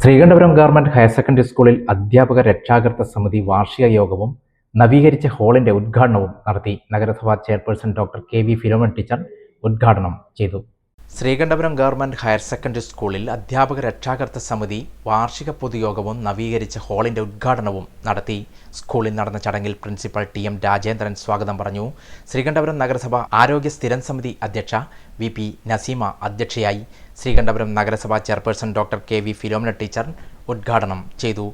Sreekandapuram government higher secondary സ്കൂളിൽ അധ്യാപക രക്ഷാകർതൃ സമിതി വാർഷിക യോഗവും നവീകരിച്ച ഹാളിന്റെ ഉദ്ഘാടനവും നടത്തി. നഗരസഭാ chairperson doctor K V. Philomina teacher ഉദ്ഘാടനം ചെയ്തു. ശ്രീകണ്ഠപുരം ഗവൺമെന്റ് ഹയർ സെക്കൻഡറി സ്കൂളിൽ അധ്യാപക രക്ഷാകർതൃ സമിതി വാർഷിക പൊതുയോഗവും നവീകരിച്ച ഹാളിന്റെ ഉദ്ഘാടനവും നടത്തി. സ്കൂളിൽ നടന്ന ചടങ്ങിൽ പ്രിൻസിപ്പൽ ടി.എം. രാജേന്ദ്രൻ സ്വാഗതം പറഞ്ഞു. ശ്രീകണ്ഠപുരം നഗരസഭ ആരോഗ്യ സ്ഥിരം സമിതി അധ്യക്ഷ വി.പി. നസീമ അധ്യക്ഷയായി. ശ്രീകണ്ഠപുരം നഗരസഭാ chairperson doctor K V. Philomina teacher ഉദ്ഘാടനം ചെയ്തു.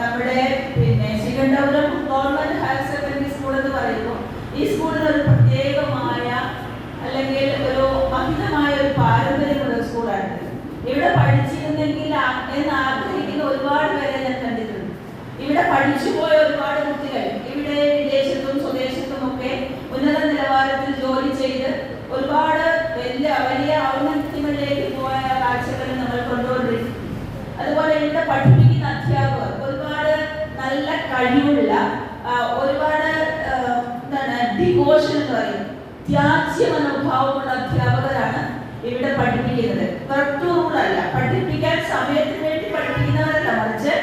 നമ്മുടെ Sreekandapuram government higher secondary school എന്ന് പറയുമ്പോൾ ഈ സ്കൂളിൽ ഒരു പ്രത്യേകമായ അല്ലെങ്കിൽ ഒരു മഹിതമായ ഒരു പാരമ്പര്യമുള്ള ഒരു സ്കൂളാണ്. ഇവിടെ പഠിച്ചിരുന്നെങ്കിൽ എന്ന് ആഗ്രഹിക്കുന്ന ഒരുപാട് പേരെ ഞാൻ കണ്ടിട്ടുണ്ട്. ഇവിടെ പഠിച്ചുപോയ ഒരുപാട് കുട്ടികൾ ഇവിടെ വിദേശത്തും സ്വദേശത്തും ഒക്കെ ഉന്നത നിലവാരത്തിൽ ജോലി ചെയ്ത് ഒരുപാട് വലിയ ഔന്നത്യങ്ങളിലേക്ക് പോയ കാഴ്ചകൾ നമ്മൾ കൊണ്ടുകൊണ്ടിരിക്കും. അതുപോലെ ഇവിടെ പഠിപ്പിക്കുന്ന അധ്യാപകർ ഒരുപാട് നല്ല കഴിവുള്ള ഒരുപാട് ഡിവോഷൻ എന്ന് പറയും ത്യാജ്യ മനോഭാവമുള്ള അധ്യാപകരാണ് ഇവിടെ പഠിപ്പിക്കുന്നത്. വർത്തൂറല്ല, പഠിപ്പിക്കാൻ സമയത്തിന് വേണ്ടി പഠിപ്പിക്കുന്നവരല്ല, മറിച്ച്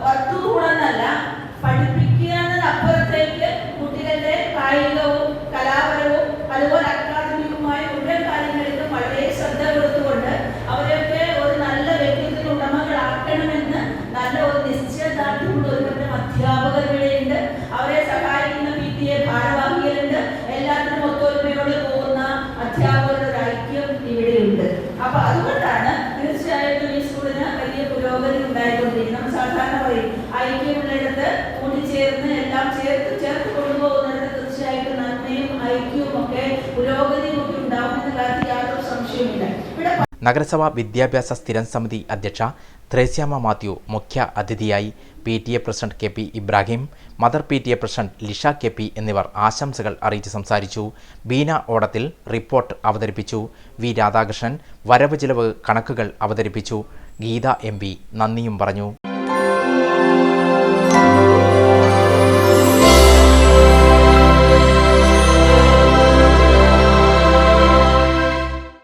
വർത്തൂറല്ല, പഠിപ്പിക്കുന്നതിനപ്പുറത്തേക്ക് കുട്ടികളുടെ കായികവും കലാപരവും അതുപോലെ അക്കാദമികവുമായ മുഴുവൻ കാര്യങ്ങളിലും വളരെ ശ്രദ്ധ കൊടുത്തുകൊണ്ട് അവരെയൊക്കെ ഒരു നല്ല വ്യക്തിത്വ ഉടമകളാക്കണമെന്ന് നല്ല ഒരു നിശ്ചയദാർഢ്യമുള്ള ഒരുപാട് അധ്യാപകർ ഇവിടെയുണ്ട്. അവരെ സഹായിക്കുന്ന PTA ഭാരവാഹികളുണ്ട്. എല്ലാത്തിനും ഒത്തൊരുമയോട് പോകുന്ന അധ്യാപകരുടെ ഒരു ഐക്യം ഇവിടെയുണ്ട്. അപ്പൊ അതുകൊണ്ടാണ് തീർച്ചയായിട്ടും ഈ സ്കൂളിന് വലിയ പുരോഗതി ഉണ്ടായിക്കൊണ്ടിരിക്കുന്നത്. സാധാരണ പറയും ഐക്യമുള്ളിടത്ത് കൂടിച്ചേർന്ന് എല്ലാം ചേർത്ത് കൊണ്ടുപോകുന്നിടത്ത് തീർച്ചയായിട്ടും നന്മയും ഐക്യവും ഒക്കെ പുരോഗതിയും ഒക്കെ ഉണ്ടാവുമെന്ന കാര്യത്തിൽ യാതൊരു സംശയമില്ല. നഗരസഭാ വിദ്യാഭ്യാസ സ്ഥിരം സമിതി അധ്യക്ഷ ത്രേസ്യാമ്മ മാത്യു മുഖ്യ അതിഥിയായി. PTA president KP Ibrahim, mother PTA president Lisha KP എന്നിവർ ആശംസകൾ അറിയിച്ച് സംസാരിച്ചു. ബീന ഓടത്തിൽ റിപ്പോർട്ട് അവതരിപ്പിച്ചു. വി രാധാകൃഷ്ണൻ വരവ് ചിലവ് കണക്കുകൾ അവതരിപ്പിച്ചു. ഗീത MP നന്ദിയും പറഞ്ഞു.